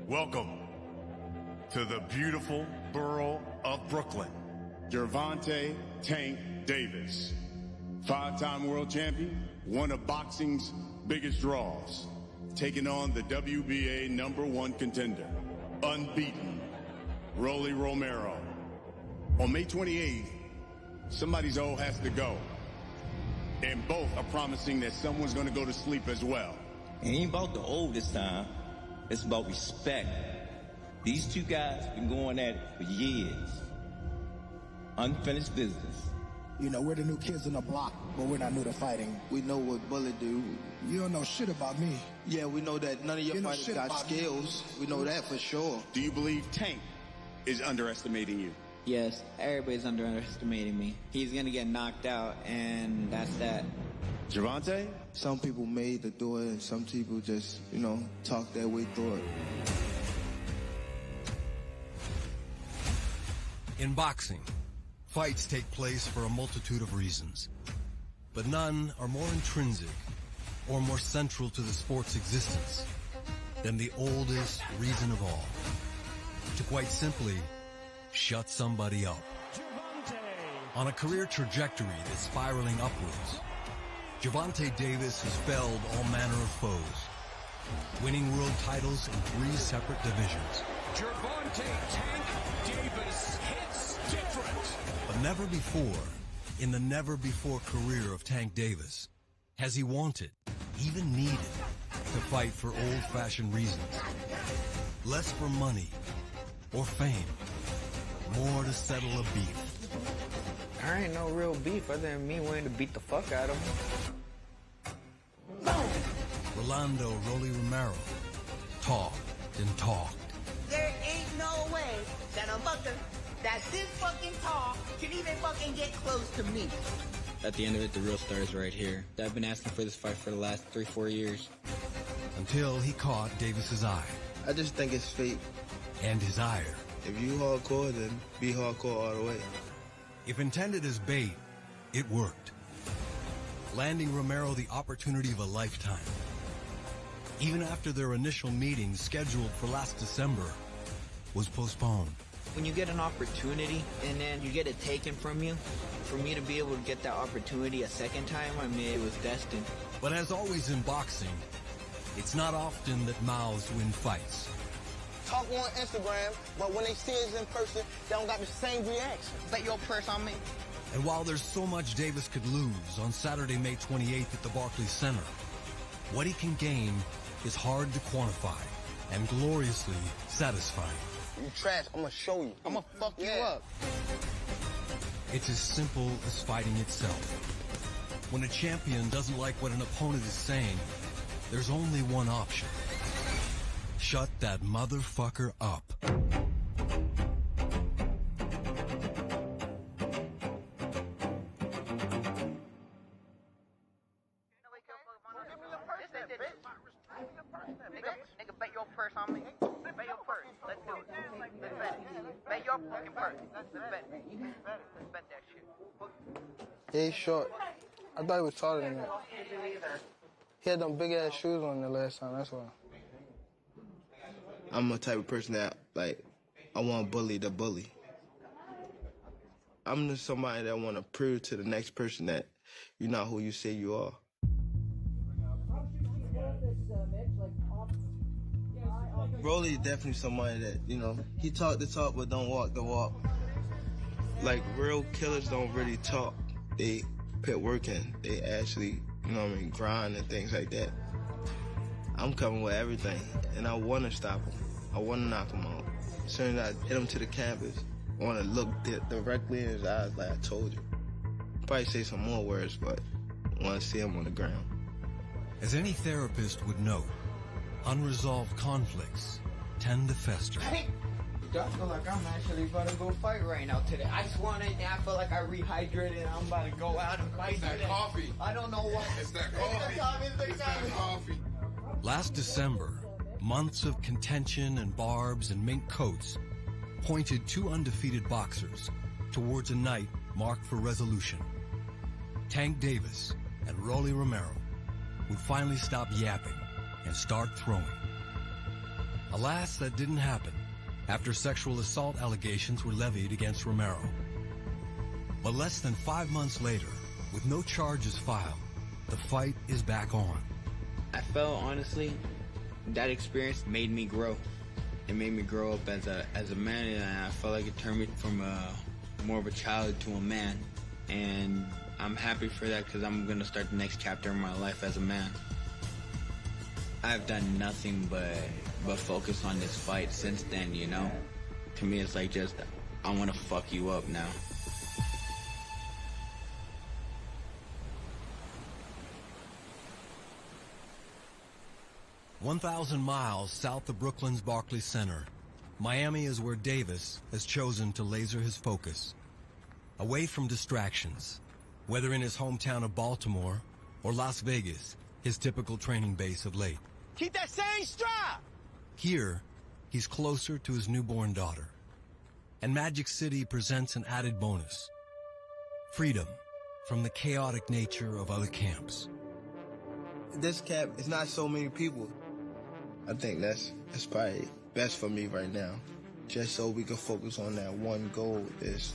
Welcome to the beautiful borough of Brooklyn. Gervonta "Tank" Davis, 5-time world champion, one of boxing's biggest draws, taking on the WBA #1 contender, unbeaten, Rolando Romero. On May 28th, somebody's old has to go. And both are promising that someone's gonna go to sleep as well. It ain't about the old this time. It's about respect. These two guys been going at it for years. Unfinished business. You know, we're the new kids on the block, but we're not new to fighting. We know what Bullet do. You don't know shit about me. Yeah, we know that none of your fighters got skills. We know that for sure. Do you believe Tank is underestimating you? Yes, everybody's underestimating me. He's gonna get knocked out, and that's that. Gervonta? Some people made to do it, and some people just, you know, talk their way through it. In boxing, fights take place for a multitude of reasons, but none are more intrinsic or more central to the sport's existence than the oldest reason of all, to quite simply shut somebody up. On a career trajectory that's spiraling upwards, Gervonta Davis has felled all manner of foes, winning world titles in 3 separate divisions. Gervonta "Tank" Davis hits different. But never before, in the never-before career of Tank Davis, has he wanted, even needed, to fight for old-fashioned reasons. Less for money or fame, more to settle a beef. There ain't no real beef other than me wanting to beat the fuck out of him. Rolando Romero talked and talked. There ain't no way that a fucker that's this fucking tall can even fucking get close to me. At the end of it, the real star is right here. I've been asking for this fight for the last 3-4 years. Until he caught Davis's eye. I just think it's fate. And his ire. If you hardcore, then be hardcore all the way. If intended as bait, it worked, landing Romero the opportunity of a lifetime. Even after their initial meeting, scheduled for last December, was postponed. When you get an opportunity and then you get it taken from you, for me to be able to get that opportunity a second time, I mean, it was destined. But as always in boxing, it's not often that mouths win fights. Talk on Instagram, but when they see us in person, they don't got the same reaction. Bet your purse on me. And while there's so much Davis could lose on Saturday, May 28th at the Barclays Center, what he can gain is hard to quantify and gloriously satisfying. You trash, I'm gonna show you. I'm gonna fuck you up. It's as simple as fighting itself. When a champion doesn't like what an opponent is saying, there's only one option. Shut that motherfucker up. Nigga, bet your purse on me. Bet your purse. Let's do it. Let's bet it. Bet your fucking purse. Let's bet it. Let's bet that shit. Yeah, he's short. I thought he was taller than that. He had them big-ass shoes on the last time, that's why. I'm a type of person that, like, I want to bully the bully. I'm just somebody that want to prove to the next person that you're not who you say you are. Broly is definitely somebody that, you know, he talk the talk but don't walk the walk. Like, real killers don't really talk. They put work in. They actually, you know what I mean, grind and things like that. I'm coming with everything, and I want to stop him. I want to knock him out. As soon as I hit him to the canvas, I want to look directly in his eyes like I told you. Probably say some more words, but I want to see him on the ground. As any therapist would know, unresolved conflicts tend to fester. I feel like I'm actually about to go fight right now today. I just want it, and I feel like I rehydrated, and I'm about to go out and fight today. It's that coffee. I don't know what. It's that coffee. It's that coffee. Last December, months of contention and barbs and mink coats pointed 2 undefeated boxers towards a night marked for resolution. Tank Davis and Rolando Romero would finally stop yapping and start throwing. Alas, that didn't happen after sexual assault allegations were levied against Romero. But less than 5 months later, with no charges filed, the fight is back on. I felt, honestly, that experience made me grow. It made me grow up as a man, and I felt like it turned me from more of a child to a man. And I'm happy for that because I'm going to start the next chapter in my life as a man. I've done nothing but focus on this fight since then, you know? To me, it's like just, I want to fuck you up now. "1,000 miles south of Brooklyn's Barclays Center, Miami is where Davis has chosen to laser his focus. Away from distractions, whether in his hometown of Baltimore or Las Vegas, his typical training base of late. Keep that same stride! Here, he's closer to his newborn daughter. And Magic City presents an added bonus: freedom from the chaotic nature of other camps. This camp is not so many people. I think that's probably best for me right now. Just so we can focus on that one goal, is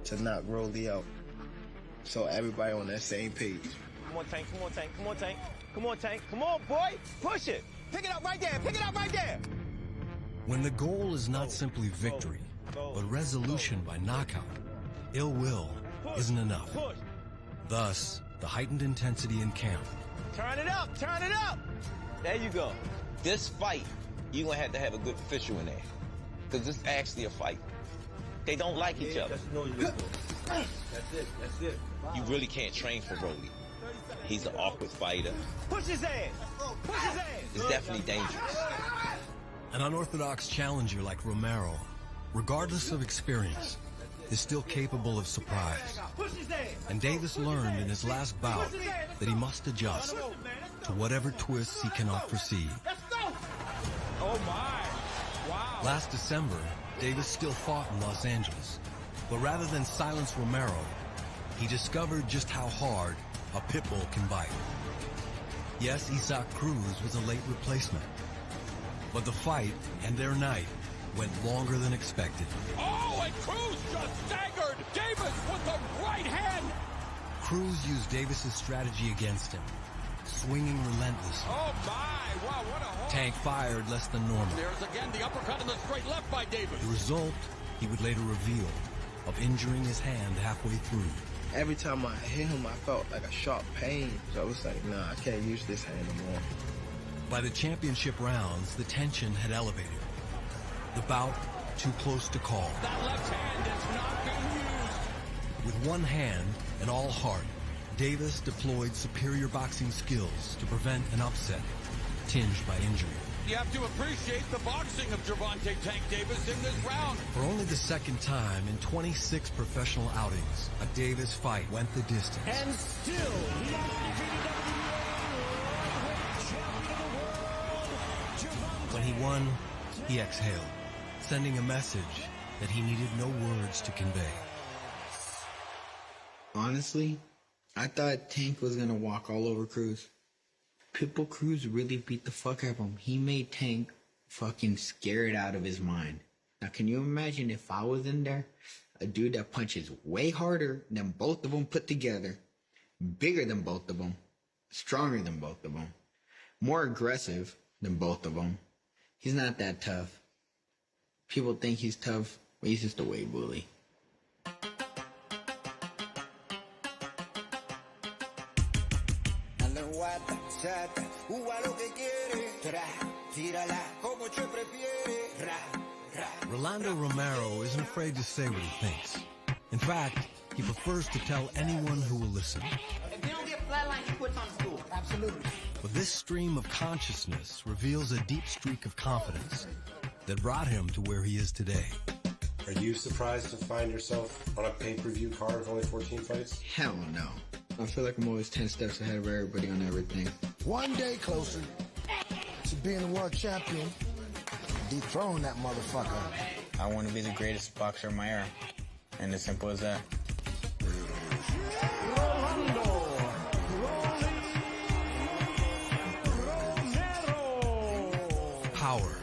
to knock Rolly out. So everybody on that same page. Come on, Tank, come on, Tank, come on, Tank. Come on, Tank, come on, boy! Push it! Pick it up right there, pick it up right there! When the goal is not simply victory, but resolution by knockout, ill will isn't enough. Thus, the heightened intensity in camp. Turn it up, turn it up! There you go. This fight, you're going to have a good official in there. Because this is actually a fight. They don't like each other. That's it. You really can't train for Rolly. He's an awkward fighter. Push his ass! Push his ass! It's definitely dangerous. An unorthodox challenger like Romero, regardless of experience, is still capable of surprise. And Davis learned in his last bout that he must adjust to whatever twists he cannot foresee. Oh my! Wow! Last December, Davis still fought in Los Angeles, but rather than silence Romero, he discovered just how hard a pit bull can bite. Yes, Isaac Cruz was a late replacement, but the fight and their night went longer than expected. Oh, and Cruz just staggered Davis with the right hand! Cruz used Davis's strategy against him, swinging relentlessly. Oh my! Wow, what a hole! Tank fired less than normal. There's again the uppercut in the straight left by Davis. The result, he would later reveal, of injuring his hand halfway through. Every time I hit him, I felt like a sharp pain. So I was like, nah, I can't use this hand anymore. By the championship rounds, the tension had elevated. The bout too close to call. That left hand is not being used. With one hand and all heart, Davis deployed superior boxing skills to prevent an upset tinged by injury. You have to appreciate the boxing of Gervonta Tank Davis in this round. For only the second time in 26 professional outings, a Davis fight went the distance. And still, the undefeated WBA champion of the world, Gervonta. When he won, he exhaled, sending a message that he needed no words to convey. Honestly, I thought Tank was gonna walk all over Cruz. Pitbull Cruz really beat the fuck out of him. He made Tank fucking scared out of his mind. Now, can you imagine if I was in there? A dude that punches way harder than both of them put together, bigger than both of them, stronger than both of them, more aggressive than both of them. He's not that tough. People think he's tough, but he's just a way bully. Rolando Romero isn't afraid to say what he thinks. In fact, he prefers to tell anyone who will listen. If they don't get flatline, he puts on stool. Absolutely. But this stream of consciousness reveals a deep streak of confidence that brought him to where he is today. Are you surprised to find yourself on a pay-per-view card with only 14 fights? Hell no. I feel like I'm always 10 steps ahead of everybody on everything. One day closer to being a world champion, dethrone that motherfucker. I want to be the greatest boxer of my era. And as simple as that. Power,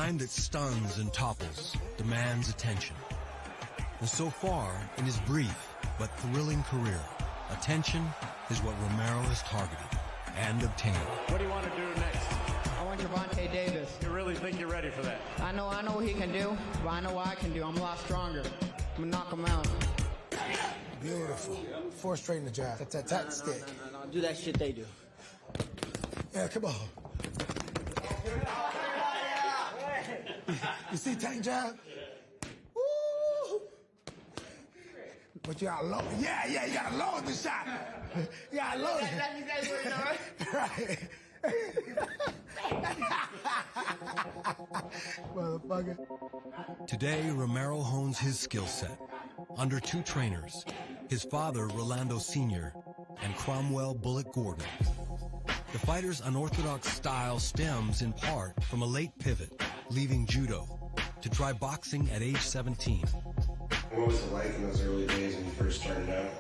mind that stuns and topples, demands attention. And so far, in his brief but thrilling career, attention is what Romero has targeted and obtained. What do you want to do next? I want Gervonta Davis. You really think you're ready for that? I know what he can do, but I know what I can do. I'm a lot stronger. I'm gonna knock him out. Beautiful. 4 straight in the jab. That's that tap stick. No. Do that shit they do. Yeah, come on. You see Tank jab? Woo! But you gotta load. Yeah, you gotta load the shot. You gotta load it. That's exactly what you know, right? Right. Motherfucker. Today, Romero hones his skill set under 2 trainers, his father, Rolando Sr., and Cromwell Bullet Gordon. The fighter's unorthodox style stems in part from a late pivot, leaving judo, to try boxing at age 17. What was it like in those early days when you first started out?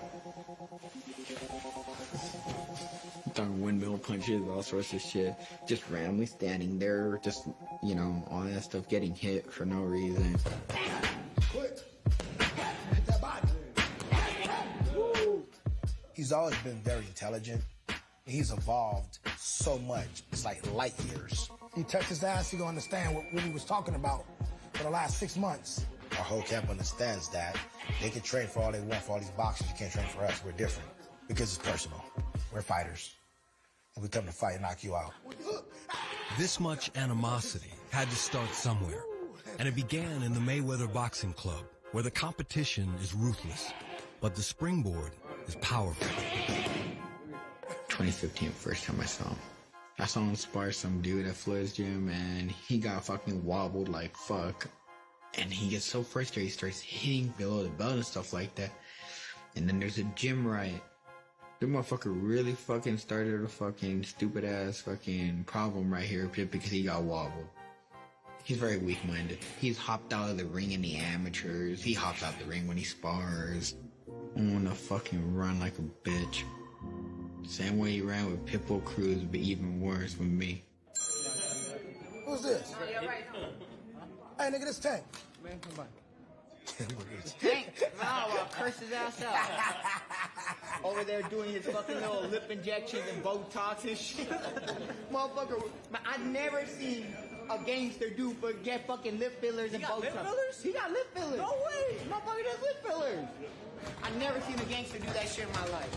Throwing windmill punches, all sorts of shit. Just randomly standing there, just, you know, all that stuff, getting hit for no reason. Quick. Hit that body. Woo. He's always been very intelligent. He's evolved so much. It's like light years. You touch his ass, you're gonna understand what he was talking about for the last 6 months. Our whole camp understands that. They can train for all they want for all these boxers. You can't train for us. We're different because it's personal. We're fighters. And we come to fight and knock you out. This much animosity had to start somewhere, and it began in the Mayweather Boxing Club, where the competition is ruthless, but the springboard is powerful. 2015, first time I saw him. I saw him spar some dude at Floyd's gym, and he got fucking wobbled like fuck. And he gets so frustrated, he starts hitting below the belt and stuff like that. And then there's a gym riot. The motherfucker really fucking started a fucking stupid ass fucking problem right here just because he got wobbled. He's very weak-minded. He's hopped out of the ring in the amateurs. He hops out the ring when he spars. I wanna fucking run like a bitch. Same way he ran with Pitbull Cruz, but even worse with me. Who's this? Hey, nigga, this Tank. Man, come on. Tank, no, I'll curse his ass out. Over there doing his fucking little lip injections and Botox and shit. Motherfucker, man, I've never seen a gangster do but get fucking lip fillers and Botox. Lip fillers? He got lip fillers. No way. Motherfucker does lip fillers. I've never seen a gangster do that shit in my life.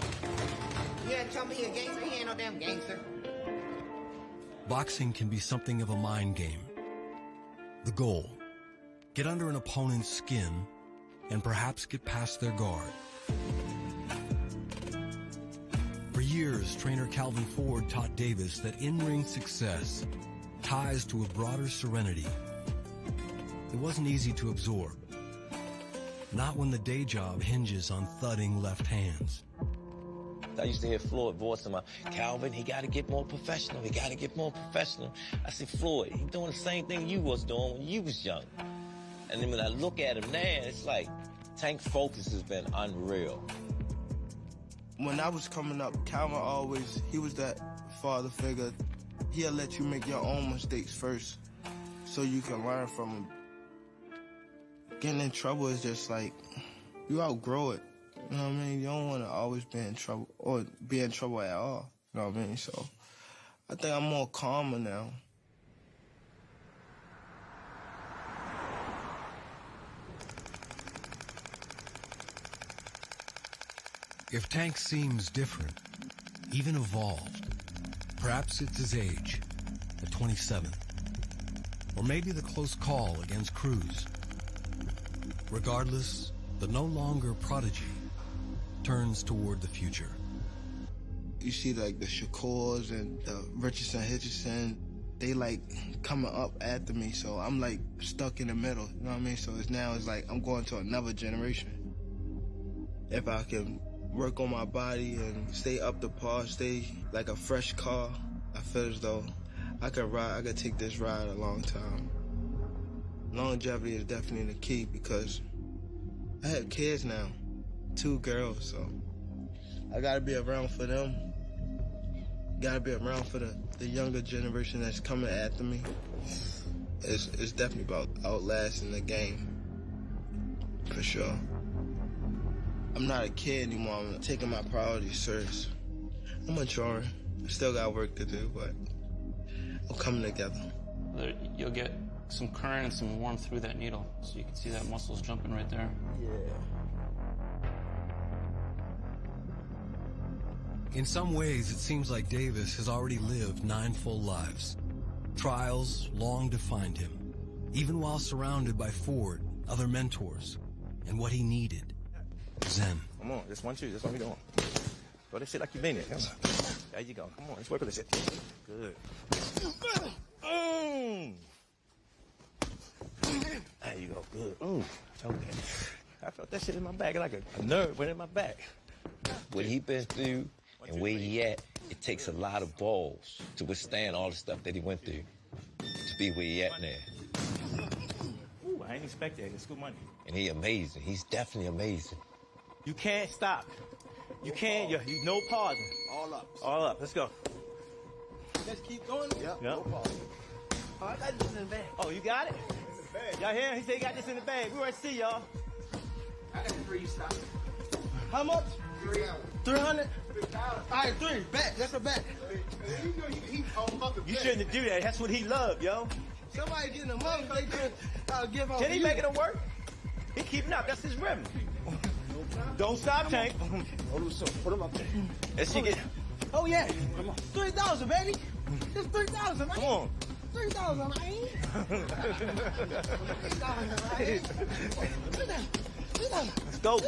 Yeah, tell me he a gangster, he ain't no damn gangster. Boxing can be something of a mind game. The goal, get under an opponent's skin and perhaps get past their guard. For years, trainer Calvin Ford taught Davis that in-ring success ties to a broader serenity. It wasn't easy to absorb, not when the day job hinges on thudding left hands. I used to hear Floyd voicing my, Calvin, he got to get more professional. He got to get more professional. I said, Floyd, he doing the same thing you was doing when you was young. And then when I look at him now, it's like Tank's focus has been unreal. When I was coming up, Calvin he was that father figure. He'll let you make your own mistakes first so you can learn from them. Getting in trouble is just like, you outgrow it. You know what I mean? You don't want to always be in trouble or be in trouble at all. You know what I mean? So I think I'm more calmer now. If Tank seems different, even evolved, perhaps it's his age, at 27. Or maybe the close call against Cruz. Regardless, the no longer prodigy turns toward the future. You see like the Shakurs and the Richardson, they like coming up after me, so I'm like stuck in the middle, you know what I mean? So it's like I'm going to another generation. If I can work on my body and stay up to par, stay like a fresh car, I feel as though I could take this ride a long time. Longevity is definitely the key because I have kids now, 2 girls, so I gotta be around for them. Gotta be around for the younger generation that's coming after me. it's definitely about outlasting the game, for sure. I'm not a kid anymore. I'm taking my priorities serious. I'm maturing. I still got work to do, but I'm coming together. You'll get some current and some warmth through that needle, so you can see that muscle's jumping right there. Yeah. In some ways, it seems like Davis has already lived 9 full lives. Trials long defined him, even while surrounded by Ford, other mentors, and what he needed, Zen. Come on, just 1, 2, that's what we doing. Throw that shit like you mean it. There you go, come on, let's work with this shit. Good. There you go, good. Okay. I felt that shit in my back, like a nerve went in my back. What he been through and where he at, it takes a lot of balls to withstand all the stuff that he went through to be where he at now. Ooh, I ain't expect that. It's good money. And he amazing. He's definitely amazing. You can't stop. You can't. You no pausing. All up. All up. Let's go. Let's keep going. Yep. No problem. Oh, I got this in the bag. Oh, you got it? Y'all hear him? He said he got this in the bag. We already see y'all. I got 3 stop. How much? 300. 300? All right, 3. Bet. That's a bet. You shouldn't do that. That's what he loved, yo. Somebody getting a money, they could give him. Can he make it work? He keeping up. That's his rhythm. Don't stop, Tank. Put him up there. Let's see. Oh, yeah. 3,000, baby. It's 3,000, man. Come on. 3,000, man. 3,000. Let's go.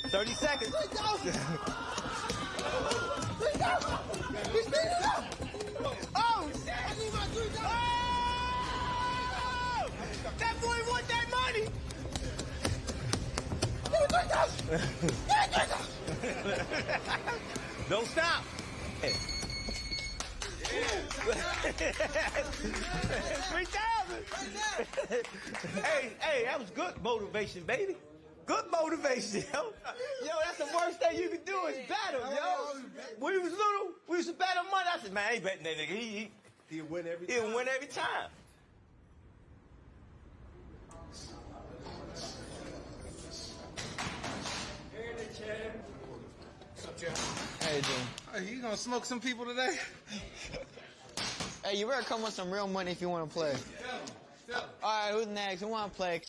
30 seconds. 3,000. 3,000. He's speeding up. Oh, shit. I need my 3,000. Oh! That boy want that money. Give me 3,000. Give me 3,000. Don't stop. 3,000. Hey, that was good motivation, baby. Good motivation, yo. Yo, that's the worst thing you can do is battle, yo. When we was little, we used to battle money. I said, man, I ain't betting that nigga. He'll win every time. He'll win every time. Hey, Jim. Hey, you gonna smoke some people today? Hey, you better come with some real money if you want to play. All right, who's next? Who want to play?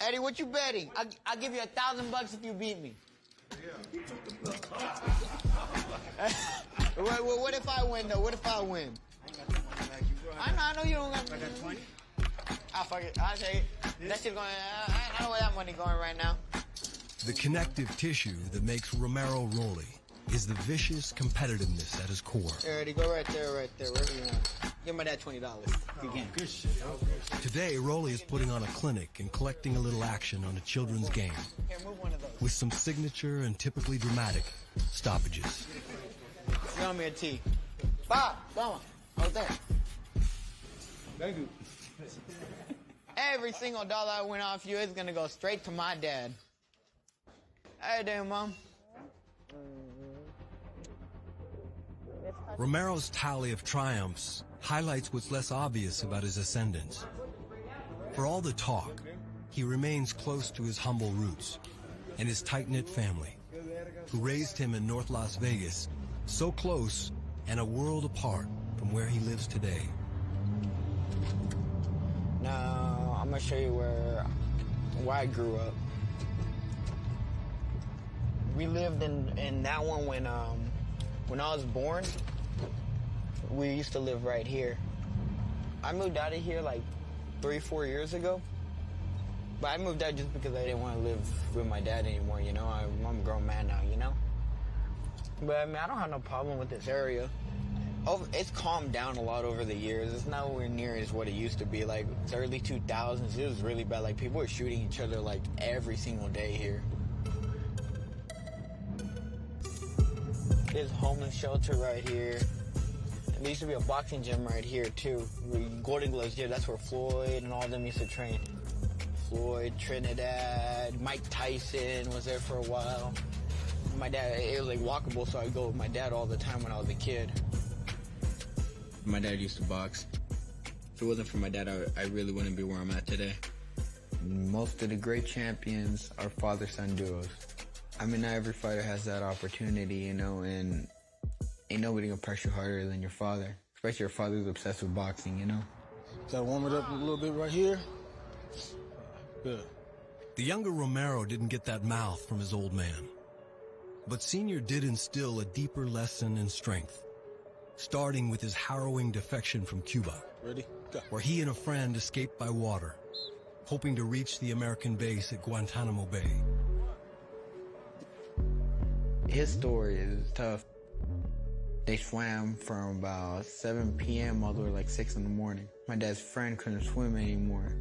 Eddie, what you betting? I'll give you $1,000 if you beat me. What if I win, though? What if I win? I know you don't got. I got 20. Ah, fuck it. I'll take it. That shit's going. I know where that money going right now. The connective tissue that makes Romero Rolly is the vicious competitiveness at his core. Here, Eddie, go right there, wherever you want. Give me that $20. Again. Good shit. Today, Rolly is putting on a clinic and collecting a little action on a children's game. Here, move one of those. With some signature and typically dramatic stoppages. Give me a T. Bob, come on. Right there. Thank you. Every single dollar I win off you is gonna go straight to my dad. How you doing, Mom? Romero's tally of triumphs highlights what's less obvious about his ascendance. For all the talk, he remains close to his humble roots and his tight-knit family, who raised him in North Las Vegas, so close and a world apart from where he lives today. Now, I'm gonna show you where I grew up. We lived in that one when I was born. We used to live right here. I moved out of here like 3-4 years ago. But I moved out just because I didn't want to live with my dad anymore, you know? I'm a grown man now, you know? But I mean, I don't have no problem with this area. It's calmed down a lot over the years. It's nowhere near as what it used to be. Like, the early 2000s, it was really bad. Like, people were shooting each other, like, every single day here. There's a homeless shelter right here. There used to be a boxing gym right here, too. Golden Gloves Gym, that's where Floyd and all of them used to train. Floyd, Trinidad, Mike Tyson was there for a while. My dad, it was like walkable, so I'd go with my dad all the time when I was a kid. My dad used to box. If it wasn't for my dad, I really wouldn't be where I'm at today. Most of the great champions are father-son duos. I mean, not every fighter has that opportunity, you know, and ain't nobody gonna press you harder than your father. Especially your father's obsessed with boxing, you know? Gotta warm it up a little bit right here. Good. The younger Romero didn't get that mouth from his old man. But Senior did instill a deeper lesson in strength, starting with his harrowing defection from Cuba. Ready? Go. Where he and a friend escaped by water, hoping to reach the American base at Guantanamo Bay. His story is tough. They swam from about 7 p.m. all the way to like 6 in the morning. My dad's friend couldn't swim anymore.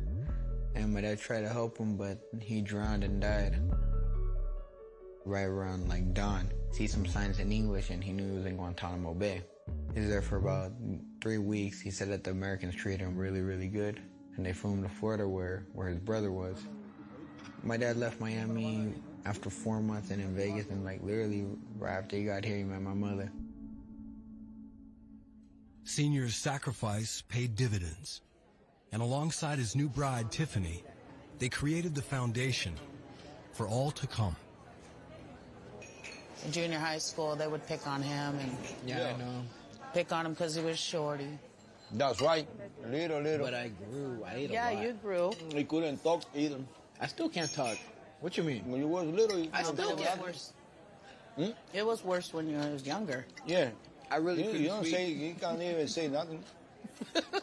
And my dad tried to help him, but he drowned and died. Right around like dawn. See some signs in English and he knew he was in Guantanamo Bay. He was there for about 3 weeks. He said that the Americans treated him really, really good. And they flew him to Florida where his brother was. My dad left Miami after 4 months and in Vegas, and like literally right after he got here, he met my mother. Senior's sacrifice paid dividends. And alongside his new bride, Tiffany, they created the foundation for all to come. In junior high school, they would pick on him and I know. pick on him because he was shorty. That's right. Little. But I grew. I ate a lot. Yeah, you grew. He couldn't talk either. I still can't talk. What you mean? When you was little, you I couldn't still talk. get worse. It was worse when you was younger. Yeah. I really You couldn't don't speak. say, you can't even say nothing.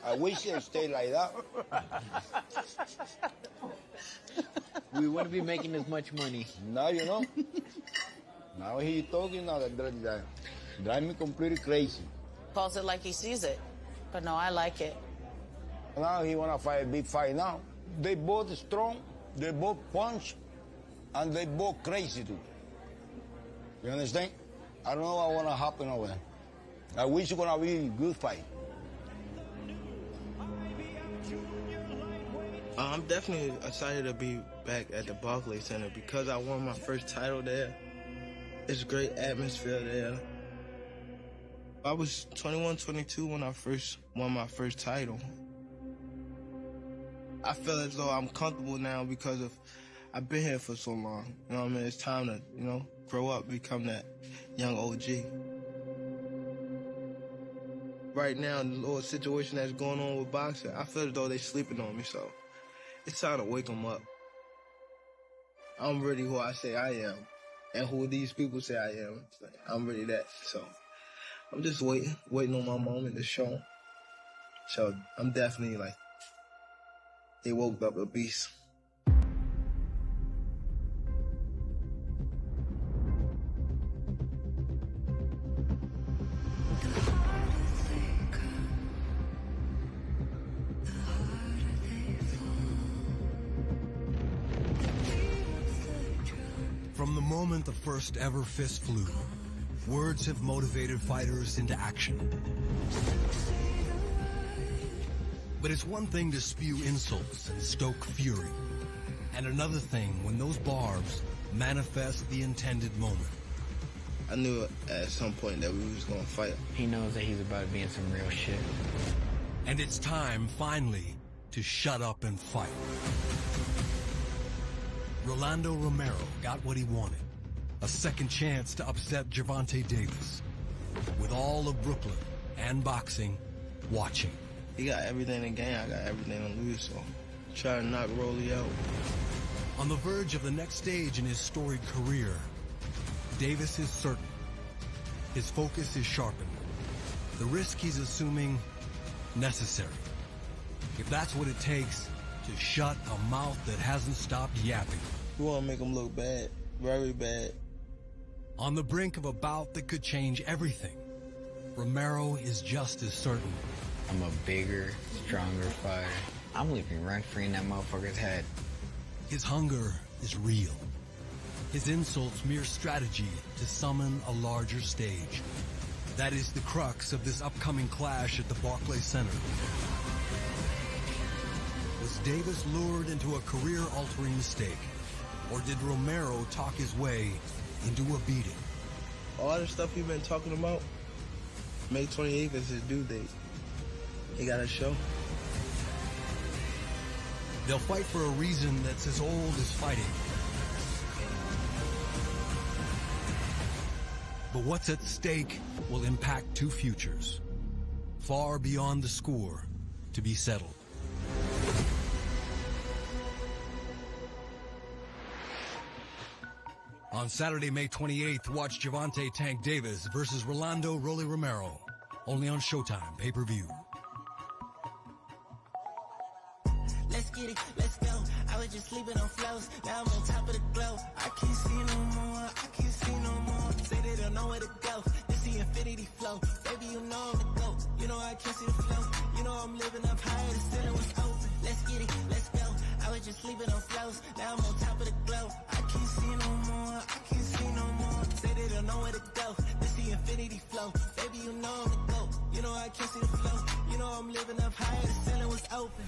I wish it stayed like that. We wouldn't be making as much money. Now you know. Now he talking now that drive me completely crazy. Calls it like he sees it. But no, I like it. Now he wanna fight a big fight now. They both strong, they both punch, and they both crazy too. You understand? I don't know what wanna happen over there. I wish it's gonna be a good fight. I'm definitely excited to be back at the Barclays Center because I won my first title there. It's a great atmosphere there. I was 21, 22 when I first won my first title. I feel as though I'm comfortable now because I've been here for so long. You know what I mean? It's time to, grow up, become that young OG. Right now, the little situation that's going on with boxing, I feel as though they're sleeping on me, so it's time to wake them up. I'm really who I say I am, and who these people say I am. I'm really that, so I'm just waiting on my moment to show. So I'm definitely like, they woke up a beast. From the moment the first ever fist flew, words have motivated fighters into action. But it's one thing to spew insults and stoke fury, and another thing when those barbs manifest the intended moment. I knew at some point that we was gonna fight. He knows that he's about to be in some real shit. And it's time, finally, to shut up and fight. Rolando Romero got what he wanted. A second chance to upset Gervonta Davis. With all of Brooklyn and boxing watching. He got everything to gain, I got everything to lose, so try to knock Rolly out. On the verge of the next stage in his storied career, Davis is certain. His focus is sharpened. The risk he's assuming, necessary. If that's what it takes to shut a mouth that hasn't stopped yapping. We want to make him look bad, very bad. On the brink of a bout that could change everything, Romero is just as certain. I'm a bigger, stronger fighter. I'm leaving rent-free in that motherfucker's head. His hunger is real. His insults mere strategy to summon a larger stage. That is the crux of this upcoming clash at the Barclays Center. Was Davis lured into a career-altering mistake? Or did Romero talk his way into a beating? All the stuff you've been talking about, May 28th is his due date. He got a show. They'll fight for a reason that's as old as fighting. But what's at stake will impact two futures, far beyond the score to be settled. On Saturday, May 28th, watch Gervonta Tank Davis versus Rolando Romero, only on Showtime pay-per-view. Let's get it, let's go. I was just sleeping on flows. Now I'm on top of the globe. I can't see no more, I can't see no more. Say they don't know where to go. This the infinity flow. Baby, you know I'm the GOAT. You know I can't see the flow. You know I'm living up higher, the ceiling was open. Let's get it, let's go. I was just sleeping on flows. Now I'm on top of the globe. I can't see no more, I can't see no more. Say they don't know where to go. This the infinity flow. Baby, you know I'm the GOAT. You know I can't see the flow. You know I'm living up higher, the ceiling was open.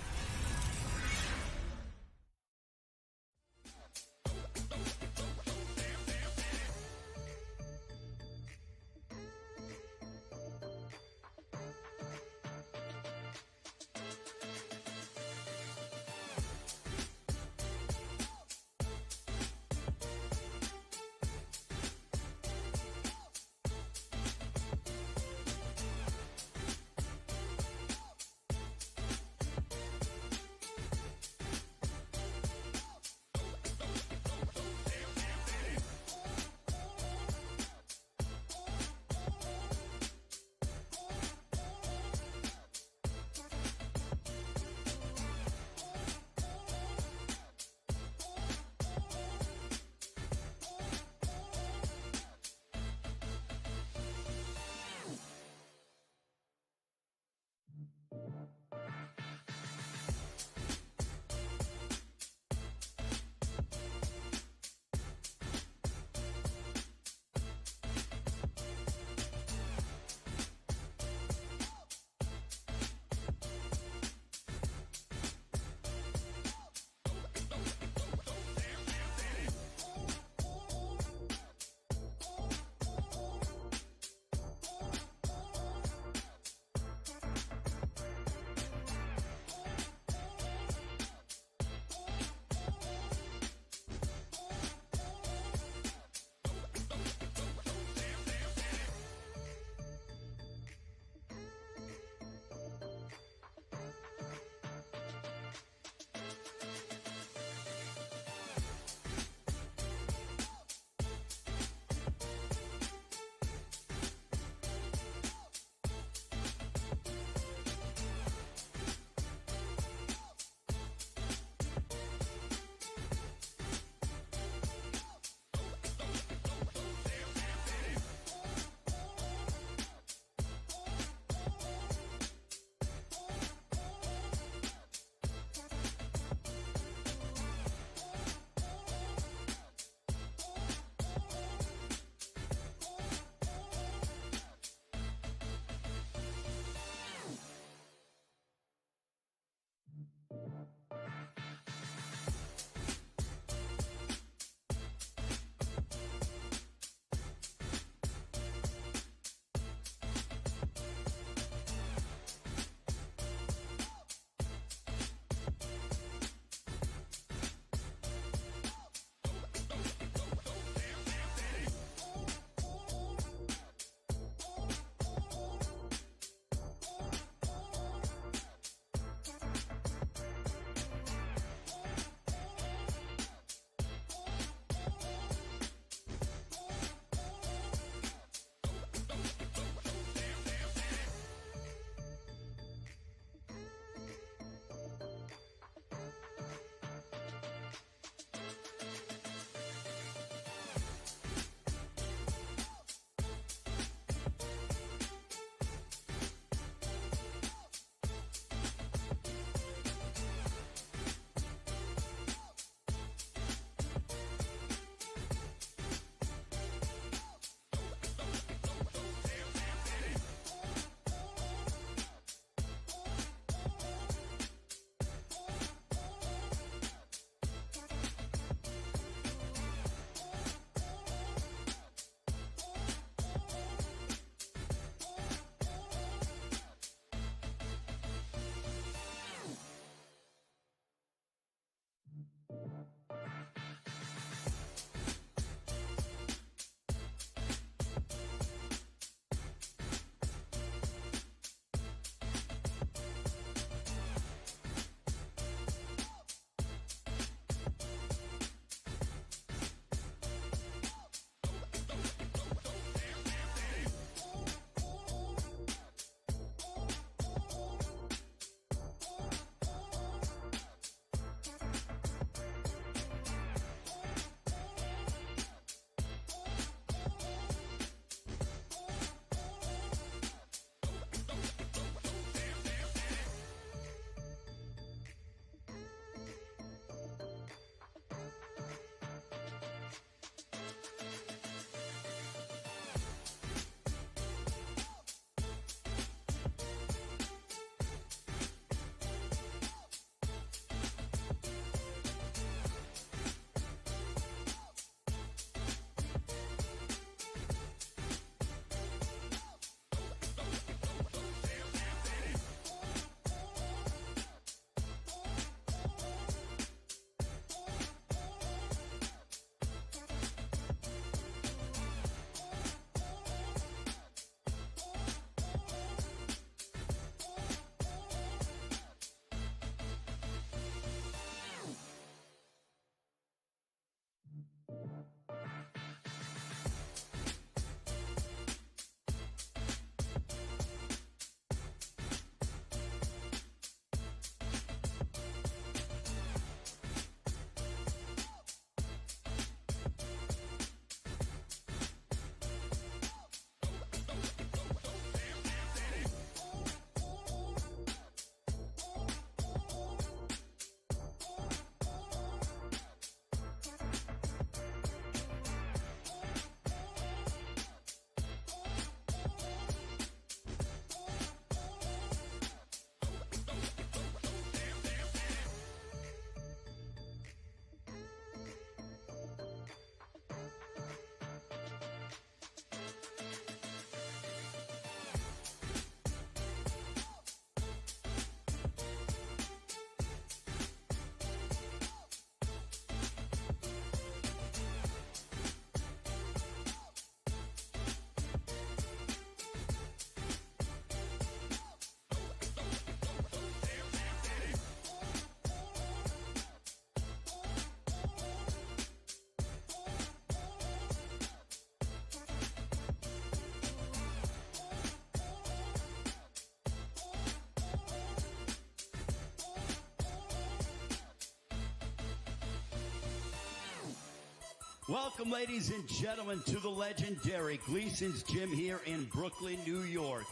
Welcome, ladies and gentlemen, to the legendary Gleason's Gym here in Brooklyn, New York.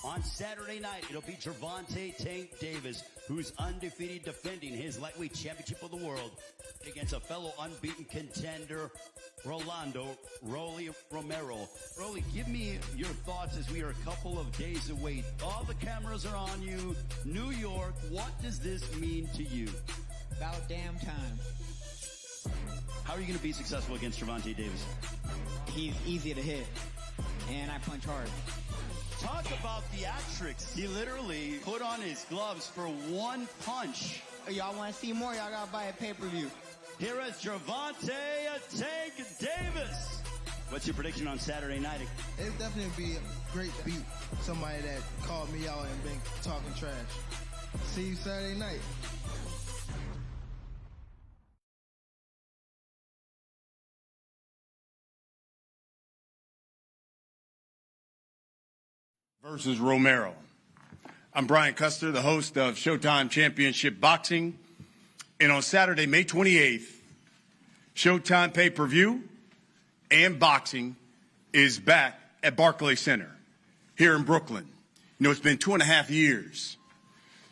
On Saturday night, it'll be Gervonta "Tank" Davis, who's undefeated, defending his lightweight championship of the world against a fellow unbeaten contender, Rolando Romero. Rolly, give me your thoughts as we are a couple of days away. All the cameras are on you. New York, what does this mean to you? About damn time. How are you going to be successful against Gervonta Davis? He's easy to hit, and I punch hard. Talk about theatrics. He literally put on his gloves for one punch. Y'all want to see more? Y'all got to buy a pay-per-view. Here is Gervonta "Tank" Davis. What's your prediction on Saturday night? It'll definitely be a great beat. Somebody that called me out and been talking trash. See you Saturday night. Versus Romero. I'm Brian Custer, the host of Showtime Championship Boxing. And on Saturday, May 28th, Showtime pay-per-view and boxing is back at Barclays Center here in Brooklyn. You know, it's been 2.5 years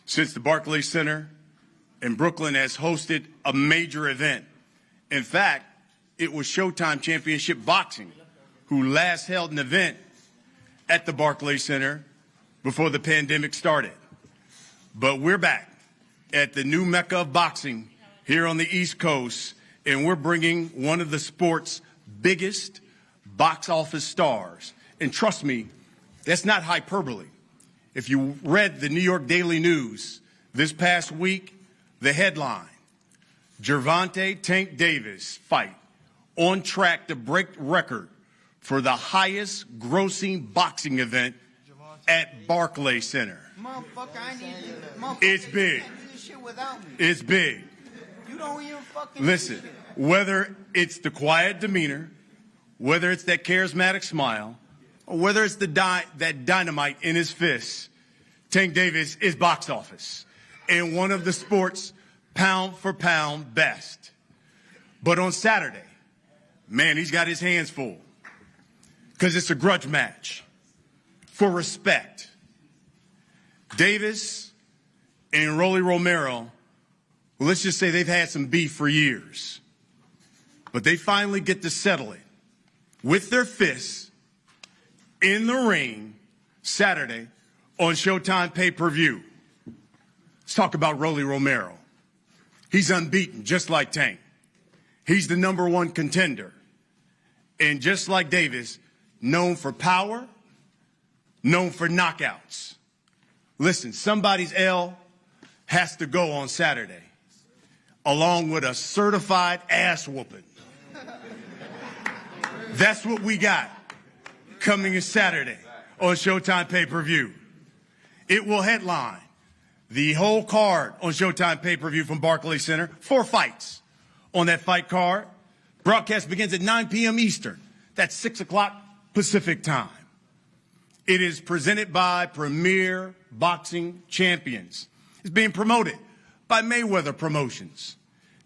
since the Barclays Center in Brooklyn has hosted a major event. In fact, it was Showtime Championship Boxing who last held an event at the Barclays Center before the pandemic started. But we're back at the new mecca of boxing here on the East Coast, and we're bringing one of the sport's biggest box office stars. And trust me, that's not hyperbole. If you read the New York Daily News this past week, the headline, Gervonta "Tank" Davis fight on track to break record for the highest grossing boxing event at Barclays Center. Motherfucker, I need you. It's big. This shit without me. It's big. You don't even fucking Listen, whether it's the quiet demeanor, whether it's that charismatic smile, or whether it's that dynamite in his fists, Tank Davis is box office and one of the sport's pound-for-pound best. But on Saturday, man, he's got his hands full because it's a grudge match for respect. Davis and Rolly Romero, well, let's just say they've had some beef for years. But they finally get to settle it with their fists in the ring Saturday on Showtime pay-per-view. Let's talk about Rolly Romero. He's unbeaten, just like Tank. He's the #1 contender. And just like Davis, known for power, known for knockouts. Listen, somebody's L has to go on Saturday, along with a certified ass whooping. That's what we got coming in Saturday on Showtime pay-per-view. It will headline the whole card on Showtime pay-per-view from Barclays Center. 4 fights on that fight card. Broadcast begins at 9 p.m. Eastern. That's 6 o'clock Pacific time. It is presented by Premier Boxing Champions. It's being promoted by Mayweather Promotions,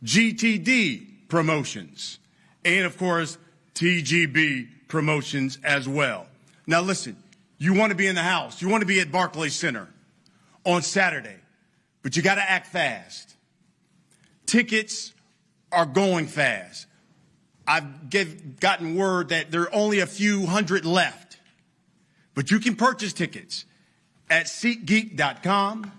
GTD Promotions, and, of course, TGB Promotions as well. Now, listen, you want to be in the house. You want to be at Barclays Center on Saturday, but you got to act fast. Tickets are going fast. I've gotten word that there are only a few hundred left, but you can purchase tickets at SeatGeek.com,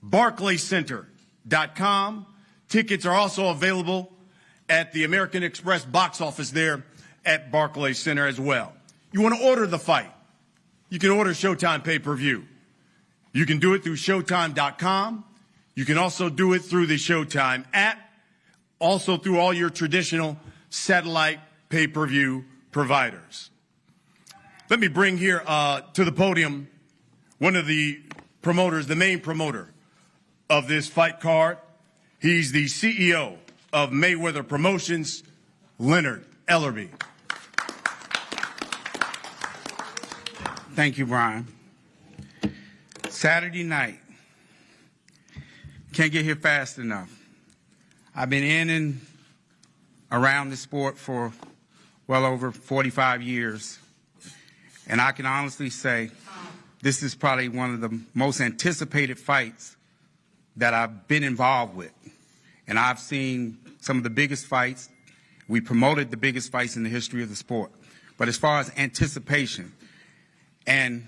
BarclaysCenter.com. Tickets are also available at the American Express box office there at Barclays Center as well. You want to order the fight? You can order Showtime pay-per-view. You can do it through Showtime.com. You can also do it through the Showtime app, also through all your traditional satellite pay-per-view providers. Let me bring here to the podium one of the promoters, the main promoter of this fight card. He's the CEO of Mayweather Promotions, Leonard Ellerbe. Thank you, Brian. Saturday night. Can't get here fast enough. I've been in and around the sport for well over 45 years. And I can honestly say this is probably one of the most anticipated fights that I've been involved with. And I've seen some of the biggest fights. We promoted the biggest fights in the history of the sport. But as far as anticipation, and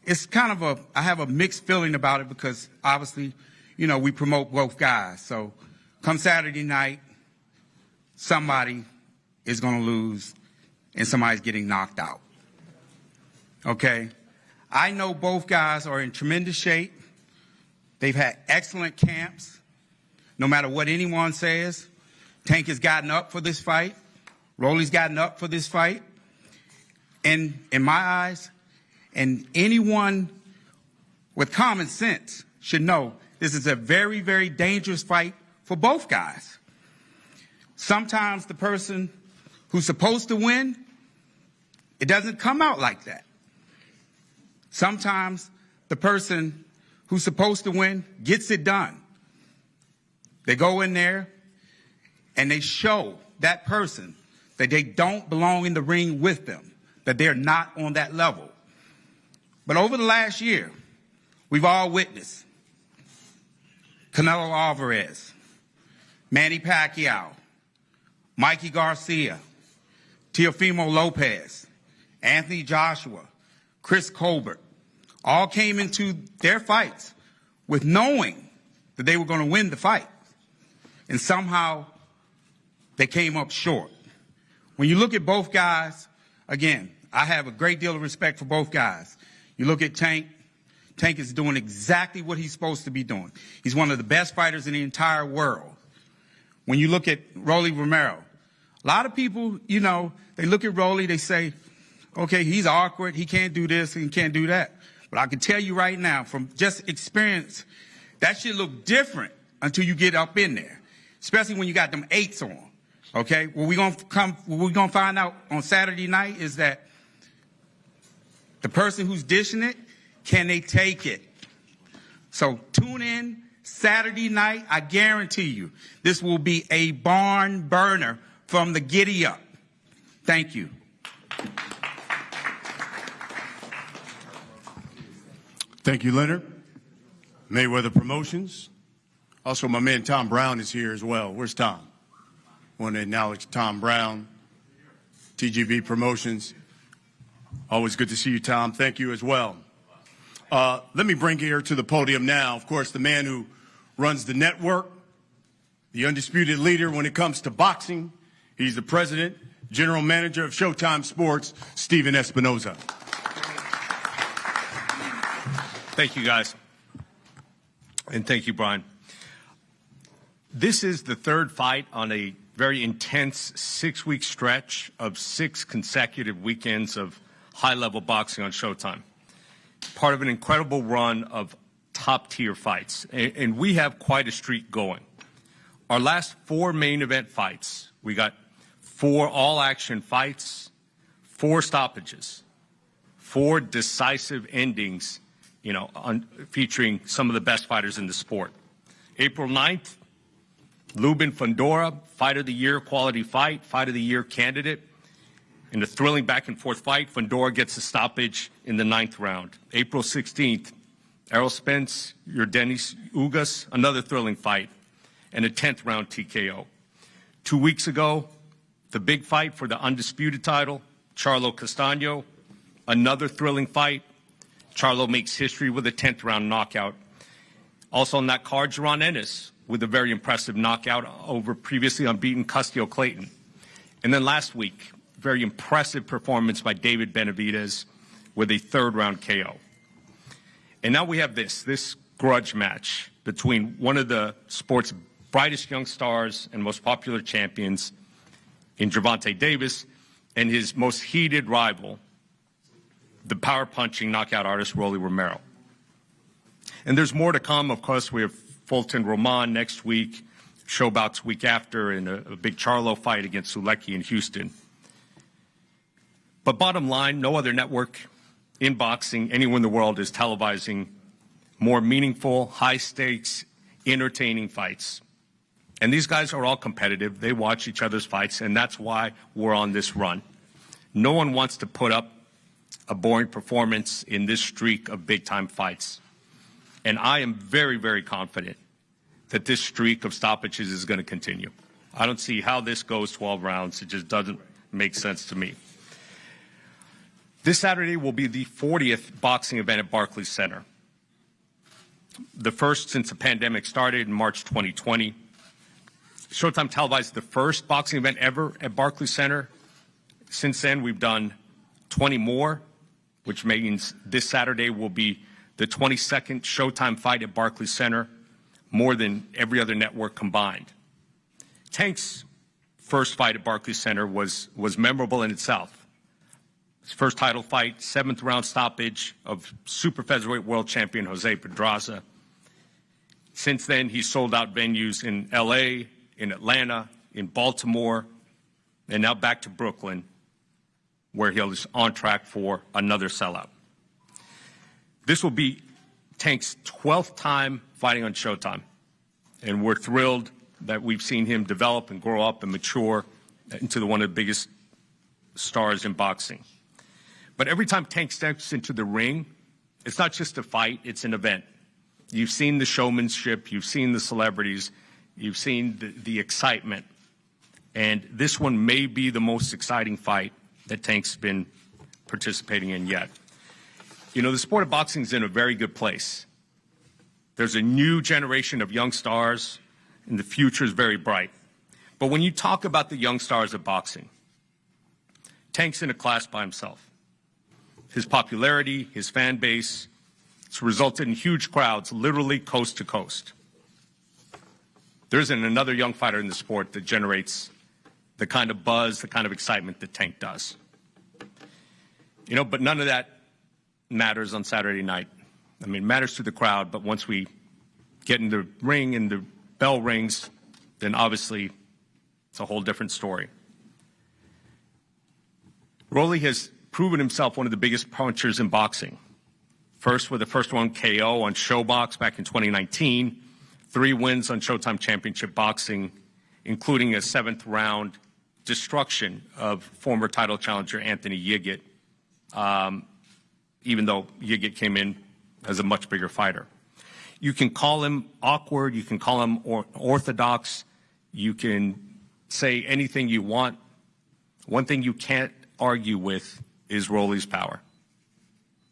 it's kind of I have a mixed feeling about it because obviously, you know, we promote both guys. So come Saturday night, somebody is going to lose and somebody's getting knocked out. Okay? I know both guys are in tremendous shape. They've had excellent camps. No matter what anyone says, Tank has gotten up for this fight. Rolly's gotten up for this fight. And in my eyes, and anyone with common sense should know this is a very, very dangerous fight for both guys. Sometimes the person who's supposed to win, it doesn't come out like that. Sometimes the person who's supposed to win gets it done. They go in there and they show that person that they don't belong in the ring with them, that they're not on that level. But over the last year, we've all witnessed Canelo Alvarez, Manny Pacquiao, Mikey Garcia, Teofimo Lopez, Anthony Joshua, Chris Colbert, all came into their fights with knowing that they were going to win the fight. And somehow they came up short. When you look at both guys, again, I have a great deal of respect for both guys. You look at Tank. Tank is doing exactly what he's supposed to be doing. He's one of the best fighters in the entire world. When you look at Rolando Romero, a lot of people, you know, they look at Rolly, they say, okay, he's awkward, he can't do this, and he can't do that. But I can tell you right now, from just experience, that should look different until you get up in there, especially when you got them 8s on. Okay, what we're gonna find out on Saturday night is that the person who's dishing it, can they take it? So tune in Saturday night. I guarantee you, this will be a barn burner from the giddy up. Thank you. Thank you, Leonard. Mayweather Promotions. Also, my man Tom Brown is here as well. Where's Tom? I want to acknowledge Tom Brown, TGB Promotions. Always good to see you, Tom. Thank you as well. Let me bring here to the podium now, of course, the man who runs the network, the undisputed leader when it comes to boxing. He's the president, general manager of Showtime Sports, Steven Espinoza. Thank you, guys. And thank you, Brian. This is the third fight on a very intense 6-week stretch of 6 consecutive weekends of high-level boxing on Showtime. Part of an incredible run of top-tier fights. And we have quite a streak going. Our last 4 main event fights, we got 4 all-action fights, 4 stoppages, 4 decisive endings, you know, featuring some of the best fighters in the sport. April 9th, Lubin Fondora, Fight of the Year quality fight, Fight of the Year candidate. In a thrilling back-and-forth fight, Fondora gets a stoppage in the 9th round. April 16th, Errol Spence, Yordenis Ugas, another thrilling fight, and a 10th round TKO. 2 weeks ago, the big fight for the undisputed title, Charlo Castaño, another thrilling fight. Charlo makes history with a 10th round knockout. Also on that card, Jaron Ennis with a very impressive knockout over previously unbeaten Castillo Clayton. And then last week, very impressive performance by David Benavidez with a 3rd round KO. And now we have this grudge match between one of the sport's brightest young stars and most popular champions in Gervonta Davis and his most heated rival, the power-punching knockout artist Rolando Romero. And there's more to come. Of course, we have Fulton Roman next week, Showbout's week after, and a big Charlo fight against Sulecki in Houston. But bottom line, no other network in boxing anywhere in the world is televising more meaningful, high-stakes, entertaining fights. And these guys are all competitive. They watch each other's fights, and that's why we're on this run. No one wants to put up a boring performance in this streak of big-time fights. And I am very, very confident that this streak of stoppages is going to continue. I don't see how this goes 12 rounds. It just doesn't make sense to me. This Saturday will be the 40th boxing event at Barclays Center. The first since the pandemic started in March 2020. Showtime televised the first boxing event ever at Barclays Center. Since then, we've done 20 more, which means this Saturday will be the 22nd Showtime fight at Barclays Center, more than every other network combined. Tank's first fight at Barclays Center was memorable in itself. His first title fight, 7th round stoppage of super featherweight world champion Jose Pedraza. Since then, he's sold out venues in LA, in Atlanta, in Baltimore, and now back to Brooklyn, where he's on track for another sellout. This will be Tank's 12th time fighting on Showtime, and we're thrilled that we've seen him develop and grow up and mature into one of the biggest stars in boxing. But every time Tank steps into the ring, it's not just a fight, it's an event. You've seen the showmanship, you've seen the celebrities, you've seen the excitement. And this one may be the most exciting fight that Tank's been participating in yet. You know, the sport of boxing is in a very good place. There's a new generation of young stars, and the future is very bright. But when you talk about the young stars of boxing, Tank's in a class by himself. His popularity, his fan base, it's resulted in huge crowds, literally coast to coast. There isn't another young fighter in the sport that generates the kind of buzz, the kind of excitement that Tank does. You know, but none of that matters on Saturday night. I mean, it matters to the crowd, but once we get in the ring and the bell rings, then obviously it's a whole different story. Rolly has proven himself one of the biggest punchers in boxing. First with a first-round KO on SHOBox back in 2019, 3 wins on Showtime Championship Boxing, including a 7th round destruction of former title challenger Anthony Yiggett, even though Yiggett came in as a much bigger fighter. You can call him awkward, you can call him orthodox, you can say anything you want. One thing you can't argue with is Rolly's power.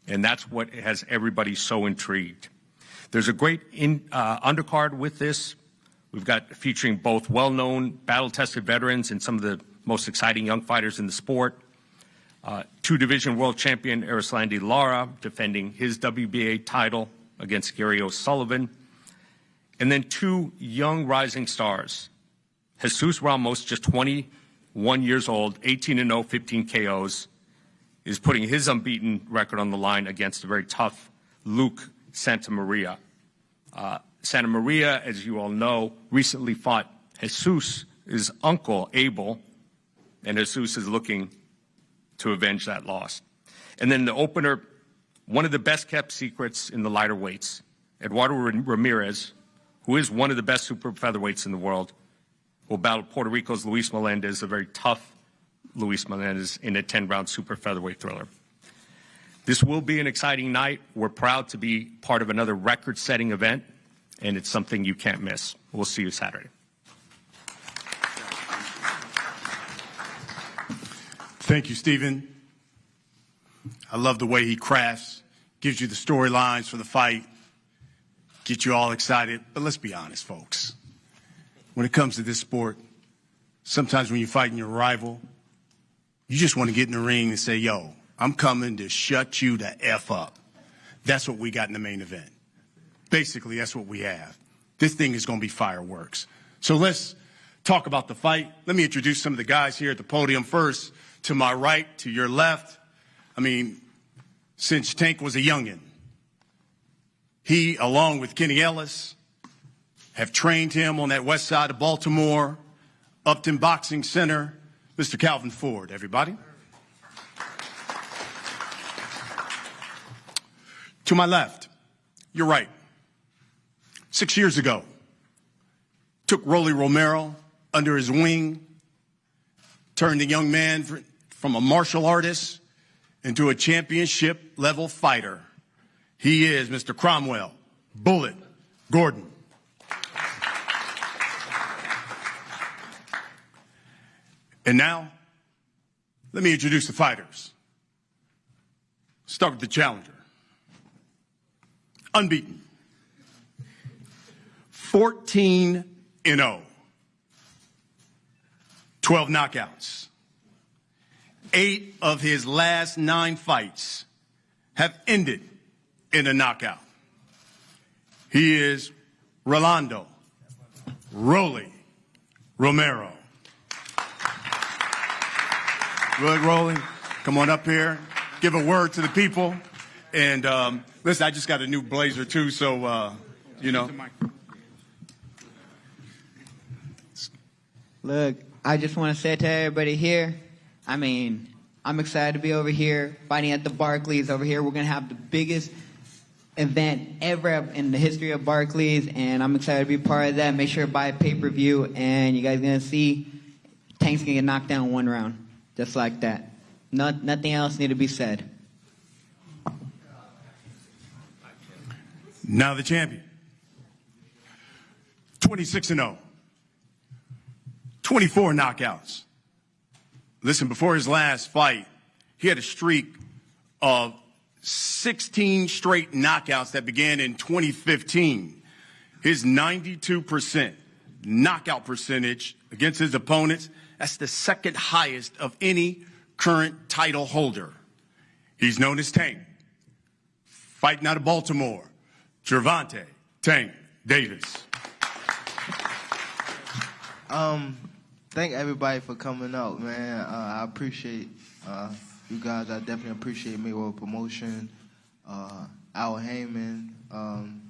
And that's what has everybody so intrigued. There's a great undercard with this. We've got featuring both well-known, battle-tested veterans and some of the most exciting young fighters in the sport. 2-division world champion Arislandi Lara defending his WBA title against Gary O'Sullivan. And then 2 young rising stars. Jesus Ramos, just 21 years old, 18-0, 15 KOs, is putting his unbeaten record on the line against a very tough Luke Santamaria. Santamaria, as you all know, recently fought Jesus' uncle, Abel, and Jesus is looking to avenge that loss. And then the opener, one of the best-kept secrets in the lighter weights, Eduardo Ramirez, who is one of the best super featherweights in the world, will battle Puerto Rico's Luis Melendez, a very tough Luis Melendez, in a 10-round super featherweight thriller. This will be an exciting night. We're proud to be part of another record-setting event, and it's something you can't miss. We'll see you Saturday. Thank you, Stephen. I love the way he crafts, gives you the storylines for the fight, get you all excited. But let's be honest, folks. When it comes to this sport, sometimes when you're fighting your rival, you just want to get in the ring and say, yo, I'm coming to shut you the F up. That's what we got in the main event. Basically, that's what we have. This thing is going to be fireworks. So let's talk about the fight. Let me introduce some of the guys here at the podium first. To my right, to your left. I mean, since Tank was a youngin', he, along with Kenny Ellis, have trained him on that west side of Baltimore, Upton Boxing Center. Mr. Calvin Ford, everybody. To my left, you're right. 6 years ago, took Rolando Romero under his wing, turned the young man from a martial artist into a championship-level fighter. He is Mr. Cromwell Bullet Gordon. And now, let me introduce the fighters. Start with the challenger. Unbeaten. 14-0. 12 knockouts. 8 of his last 9 fights have ended in a knockout. He is Rolando Romero. Good, Rolly. Come on up here. Give a word to the people. And listen, I just got a new blazer too, so, you know. Look, I just want to say to everybody here, I mean, I'm excited to be over here fighting at the Barclays over here. We're going to have the biggest event ever in the history of Barclays, and I'm excited to be part of that. Make sure to buy a pay-per-view, and you guys are going to see Tank's going to get knocked down in 1 round, just like that. Nothing else need to be said. Now the champion. 26-0. 24 knockouts. Listen, before his last fight, he had a streak of 16 straight knockouts that began in 2015. His 92% knockout percentage against his opponents, that's the second highest of any current title holder. He's known as Tank. Fighting out of Baltimore, Gervonta Tank Davis. Thank everybody for coming out, man. I appreciate you guys. I definitely appreciate Mayweather Promotion, Al Heyman,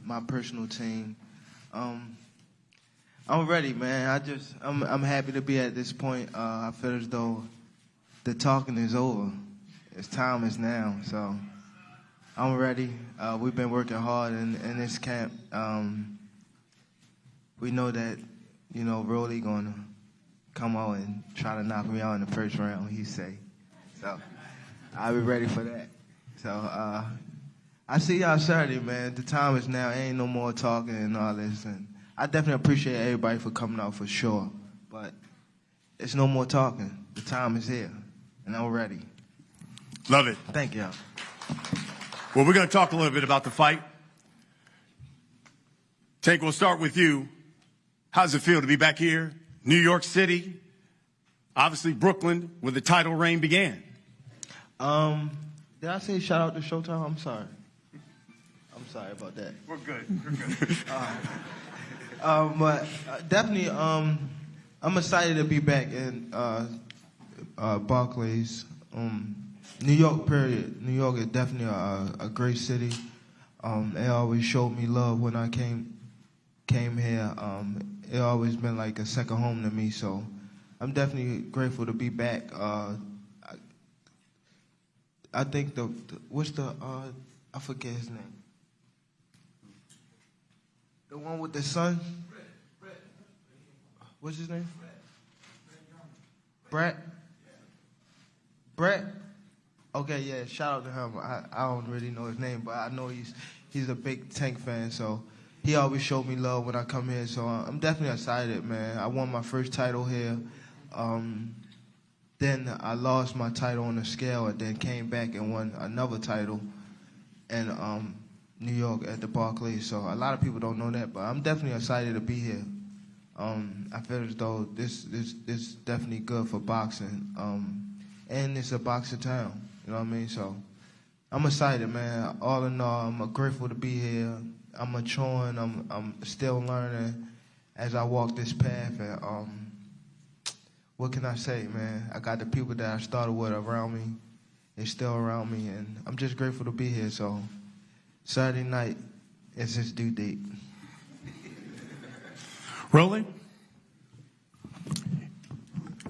my personal team. I'm ready, man. I'm happy to be at this point. I feel as though the talking is over. It's time is now. So I'm ready. We've been working hard in this camp. We know that, you know, Rolly gonna come out and try to knock me out in the first round, he say. So I'll be ready for that. So I see y'all Saturday, man. The time is now. Ain't no more talking and all this. And I definitely appreciate everybody for coming out for sure. But it's no more talking. The time is here, and I'm ready. Love it. Thank y'all. Well, we're going to talk a little bit about the fight. Tank, we'll start with you. How does it feel to be back here? New York City, obviously Brooklyn, where the title reign began. Did I say shout out to Showtime? I'm sorry. I'm sorry about that. We're good. We're good. But definitely, I'm excited to be back in Barclays. New York, period. New York is definitely a great city. It always showed me love when I came here. It always been like a second home to me, so I'm definitely grateful to be back. I think I forget his name. The one with the son? What's his name? Brett? Okay, yeah, shout out to him. I don't really know his name, but I know he's a big Tank fan, so he always showed me love when I come here, so I'm definitely excited, man. I won my first title here. Then I lost my title on the scale and then came back and won another title in New York at the Barclays. So a lot of people don't know that, but I'm definitely excited to be here. I feel as though this is definitely good for boxing. And it's a boxing town, you know what I mean? So I'm excited, man. All in all, I'm grateful to be here. I'm maturing. I'm still learning as I walk this path. And what can I say, man? I got the people that I started with around me. They're still around me, and I'm just grateful to be here. So Saturday night, it's just due date. Rolly?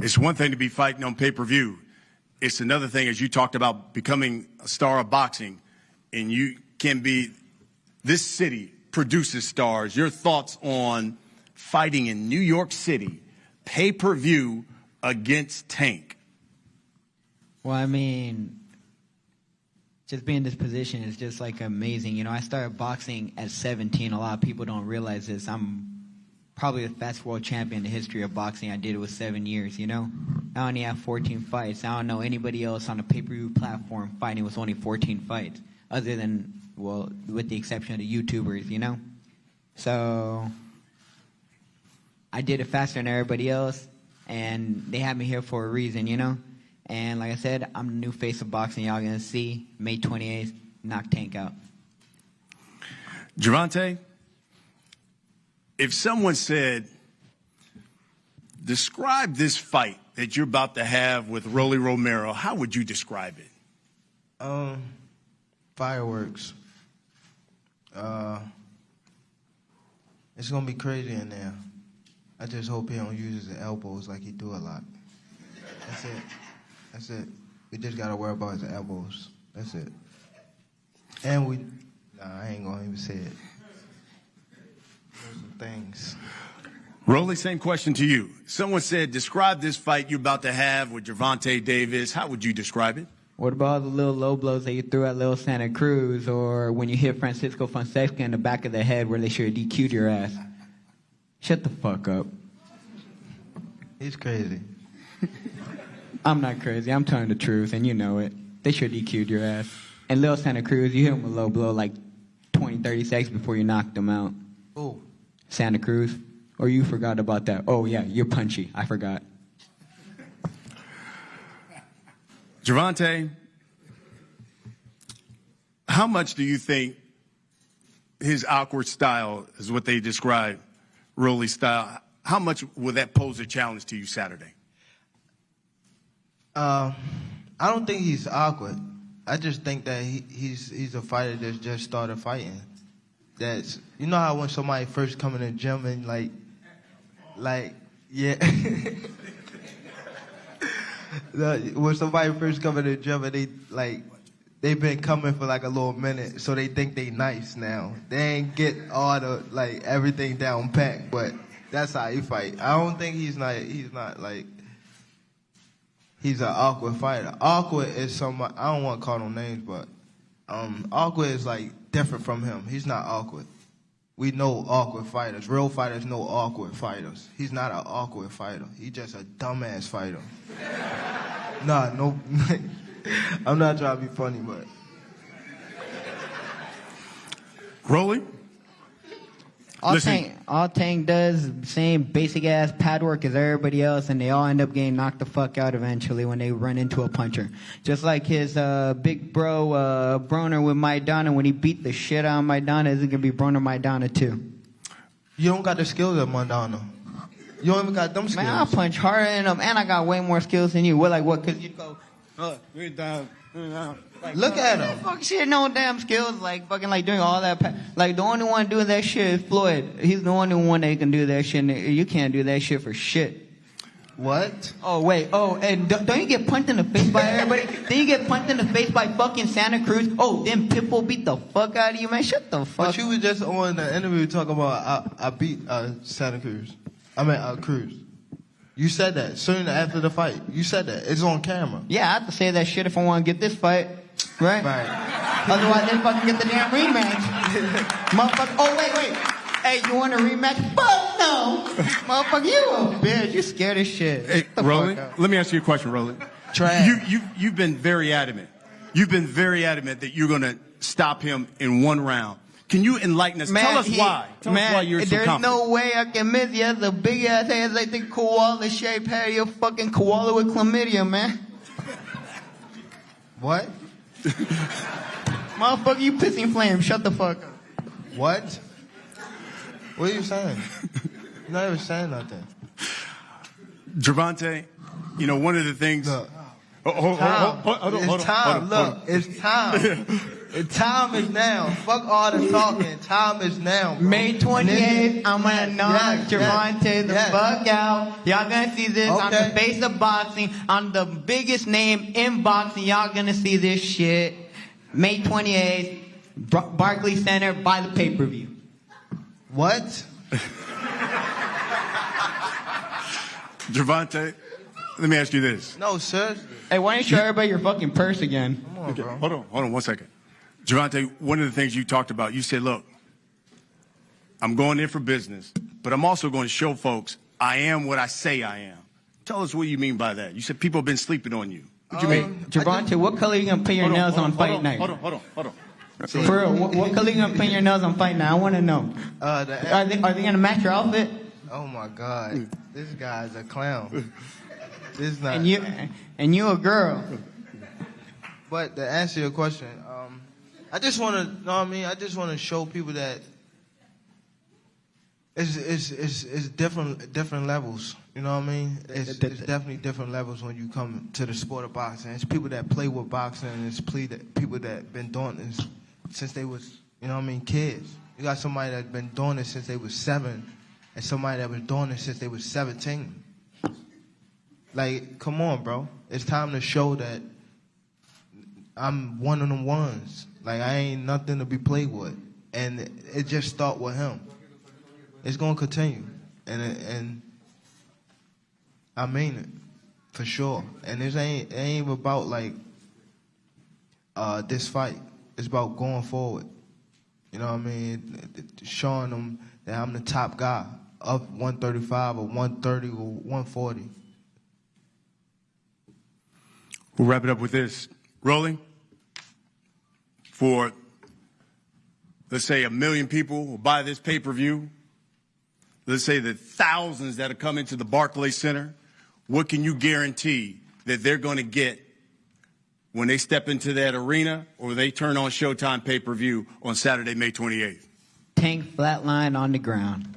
It's one thing to be fighting on pay-per-view. It's another thing, as you talked about becoming a star of boxing, and you can be, this city produces stars. Your thoughts on fighting in New York City, pay-per-view against Tank? Well, I mean, just being in this position is just like amazing. You know, I started boxing at 17. A lot of people don't realize this. I'm probably the fastest world champion in the history of boxing. I did it with 7 years, you know? I only have 14 fights. I don't know anybody else on a pay-per-view platform fighting with only 14 fights, other than, well, with the exception of the YouTubers, you know? So I did it faster than everybody else, and they had me here for a reason, you know? And like I said, I'm the new face of boxing. Y'all gonna see May 28th, knock Tank out. Gervonta, if someone said, describe this fight that you're about to have with Rolando Romero, how would you describe it? Fireworks. It's gonna be crazy in there. I just hope he don't use his elbows like he do a lot. That's it. We just gotta worry about his elbows. That's it. And I ain't gonna even say it. There's some things. Rolly, same question to you. Someone said, describe this fight you're about to have with Gervonta Davis. How would you describe it? What about all the little low blows that you threw at Lil Santa Cruz, or when you hit Francisco Fonseca in the back of the head where they should have DQ'd your ass? Shut the fuck up. He's crazy. I'm not crazy. I'm telling the truth, and you know it. They should have DQ'd your ass. And Lil Santa Cruz, you hit him with a low blow like 20, 30 seconds before you knocked him out. Who? Santa Cruz. Or you forgot about that. Oh, yeah, you're punchy. I forgot. Gervonta, how much do you think his awkward style is what they describe, Rolly's style, how much will that pose a challenge to you Saturday? I don't think he's awkward. I just think that he's a fighter that's just started fighting. That's, you know how when somebody first come in the gym and like yeah. When somebody first come in the gym and they've been coming for like a little minute, so they think they nice now. They ain't get all the everything down packed, but that's how he fight. I don't think he's an awkward fighter. Awkward is somebody, I don't want to call no names, but awkward is different from him. He's not awkward. We know awkward fighters. Real fighters know awkward fighters. He's not an awkward fighter. He's just a dumbass fighter. No, I'm not trying to be funny, but. Rolly? All Tank does, same basic ass pad work as everybody else, and they all end up getting knocked the fuck out eventually when they run into a puncher. Just like his big bro Broner with Maidana, when he beat the shit out of Maidana, is it gonna be Broner Maidana too? You don't got the skills of Maidana. You don't even got them skills. Man, I punch harder than him, and I got way more skills than you. What? Cause you go, we're down. Look at him. Fuck shit, no damn skills, doing all that. The only one doing that shit is Floyd. He's the only one that can do that shit. You can't do that shit for shit. What? Oh, wait. Oh, and don't you get punched in the face by everybody? Then you get punched in the face by fucking Santa Cruz? Oh, then Pitbull beat the fuck out of you, man. Shut the fuck up. But you was just on the interview talking about I beat Santa Cruz. Cruz. You said that soon after the fight. You said that. It's on camera. Yeah, I have to say that shit if I want to get this fight. Right? Otherwise, they fucking get the damn rematch. Motherfucker. Oh, wait. Hey, you want a rematch? Fuck no. Motherfucker, you a bitch. You scared as shit. Hey, Roland, let me ask you a question, Roland. You've been very adamant. You've been very adamant that you're going to stop him in one round. Can you enlighten us? Man, Tell us why. Tell us why you're so confident. There's no way I can miss you. That's a big ass head like the koala-shaped head. You're a fucking koala with chlamydia, man. What? Motherfucker, you pissing flame. Shut the fuck up. What? What are you saying? You're not even saying nothing. Gervonta, you know, one of the things... It's time. Look, it's time. Time is now. Fuck all the talking. Time is now. Bro. May 28th, I'm gonna knock Gervonta the fuck out. Y'all gonna see this on the face of boxing, on the biggest name in boxing. Y'all gonna see this shit. May 28th, Barclays Center, buy the pay-per-view. What? Gervonta, let me ask you this. No, sir. Hey, why don't you show everybody your fucking purse again? Come on, bro. Hold on 1 second. Gervonta, one of the things you talked about, you said, look, I'm going in for business, but I'm also going to show folks I am what I say I am. Tell us what you mean by that. You said people have been sleeping on you. What do you mean? Gervonta, what color are you going to paint your nails on fight night? Hold on. For real, what color are you going to paint your nails on fight night? I want to know. Are they going to match your outfit? Oh, my God. This guy's a clown. This is not... And you a girl. But to answer your question, I just want to, know what I mean? I just want to show people that it's different levels. You know what I mean? It's definitely different levels when you come to the sport of boxing. It's people that play with boxing, and it's people that been doing this since they was, you know what I mean, kids. You got somebody that's been doing it since they was 7, and somebody that was doing it since they was 17. Like, come on, bro. It's time to show that I'm one of them ones. Like, I ain't nothing to be played with. And it just start with him. It's going to continue. And I mean it, for sure. And it ain't about, like, this fight. It's about going forward. You know what I mean? Showing them that I'm the top guy of 135 or 130 or 140. We'll wrap it up with this. Rolling. For, let's say, 1 million people will buy this pay-per-view. Let's say the thousands that have come into the Barclays Center. What can you guarantee that they're going to get when they step into that arena or they turn on Showtime pay-per-view on Saturday, May 28th? Tank flatline on the ground.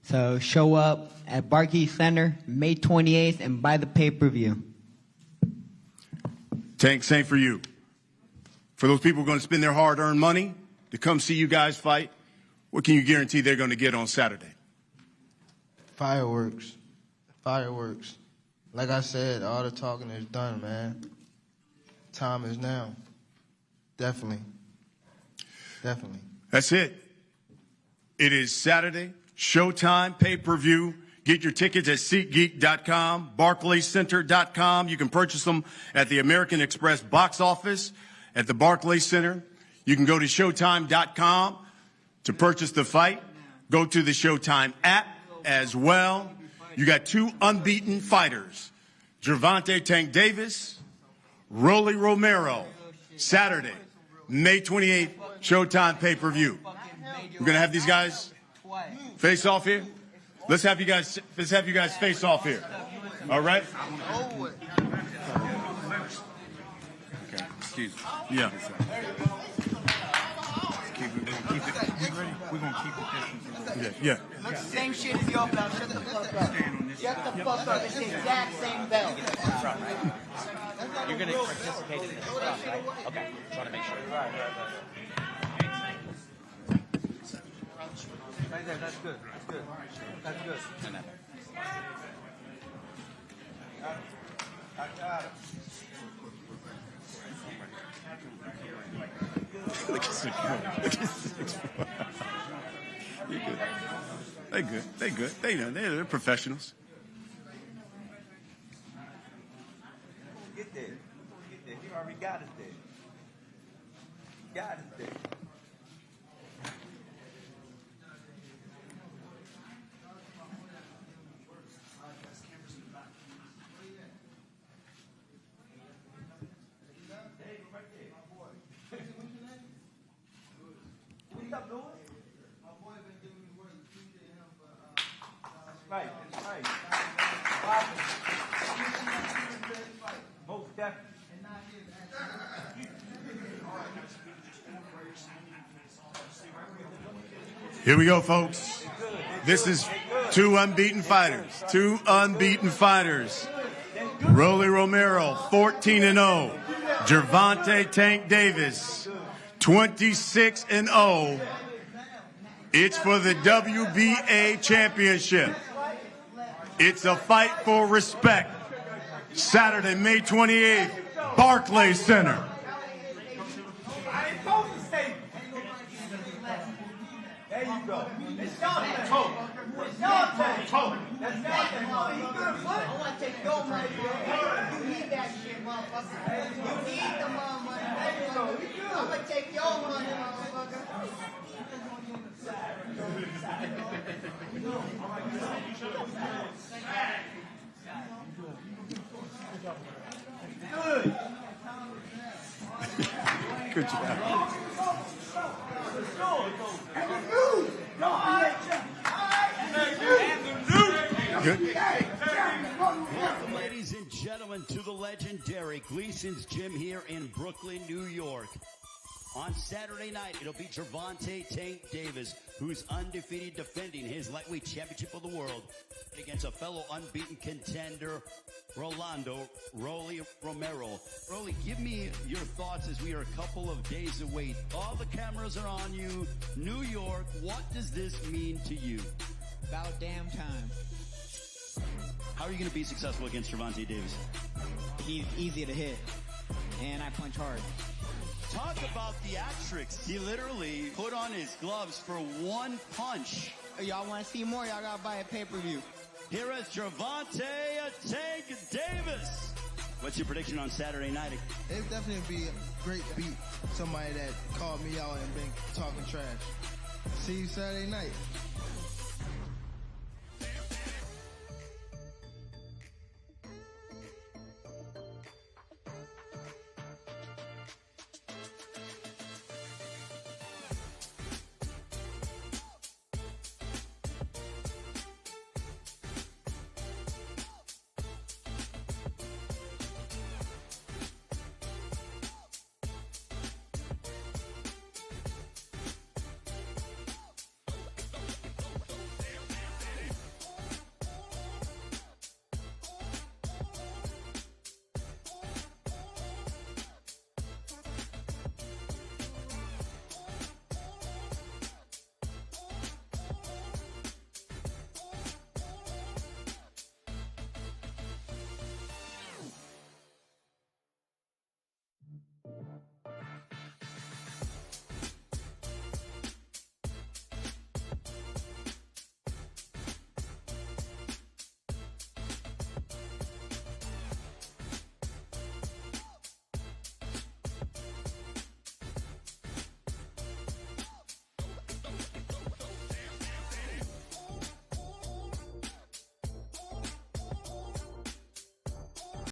So show up at Barclays Center May 28th and buy the pay-per-view. Tank, same for you. For those people who are going to spend their hard-earned money to come see you guys fight, what can you guarantee they're going to get on Saturday? Fireworks. Fireworks. Like I said, all the talking is done, man. Time is now. Definitely. That's it. It is Saturday, Showtime pay-per-view. Get your tickets at SeatGeek.com, BarclaysCenter.com. You can purchase them at the American Express box office at the Barclays Center. You can go to Showtime.com to purchase the fight. Go to the Showtime app as well. You got 2 unbeaten fighters, Gervonta Tank Davis, Rolando Romero, Saturday, May 28th, Showtime pay-per-view. We're going to have these guys face off here. Let's have you guys face off here. All right? Okay, excuse me. Yeah. We're going to keep the distance. Yeah. Looks the same shit as your belt. Shut the fuck up. Shut the fuck up. It's the exact same belt. You're going to participate in this stuff, right? Okay. Just want to make sure. Right there. That's good. That's good. I got him. Look at 6'4". Look at 6'4". You're good. They good. They good. They're professionals. Get there. Get there. He already got us there. Got us there. Right, that's right. Most definitely. Here we go, folks. This is two unbeaten fighters. Two unbeaten fighters. Rolando Romero, 14-0. Gervonta Tank Davis, 26-0. It's for the WBA Championship. It's a fight for respect. Saturday, May 28th, Barclays Center. There you go. It's showtime. It's showtime. That's nothing. I want to take your money, bro. You need that shit, motherfucker. You need the money. There you go. I'm going to take your money, motherfucker. Good. Good job. Good. Welcome, ladies and gentlemen, to the legendary Gleason's Gym here in Brooklyn, New York. On Saturday night, it'll be Gervonta Tank Davis, who's undefeated, defending his lightweight championship of the world against a fellow unbeaten contender, Rolando Romero. Rolly, give me your thoughts as we are a couple of days away. All the cameras are on you. New York, what does this mean to you? About damn time. How are you going to be successful against Gervonta Davis? He's easy to hit, and I punch hard. Talk about theatrics. He literally put on his gloves for one punch. Y'all want to see more? Y'all got to buy a pay-per-view. Here is Gervonta Tank Davis. What's your prediction on Saturday night? It'd definitely be a great beat. Somebody that called me out and been talking trash. See you Saturday night.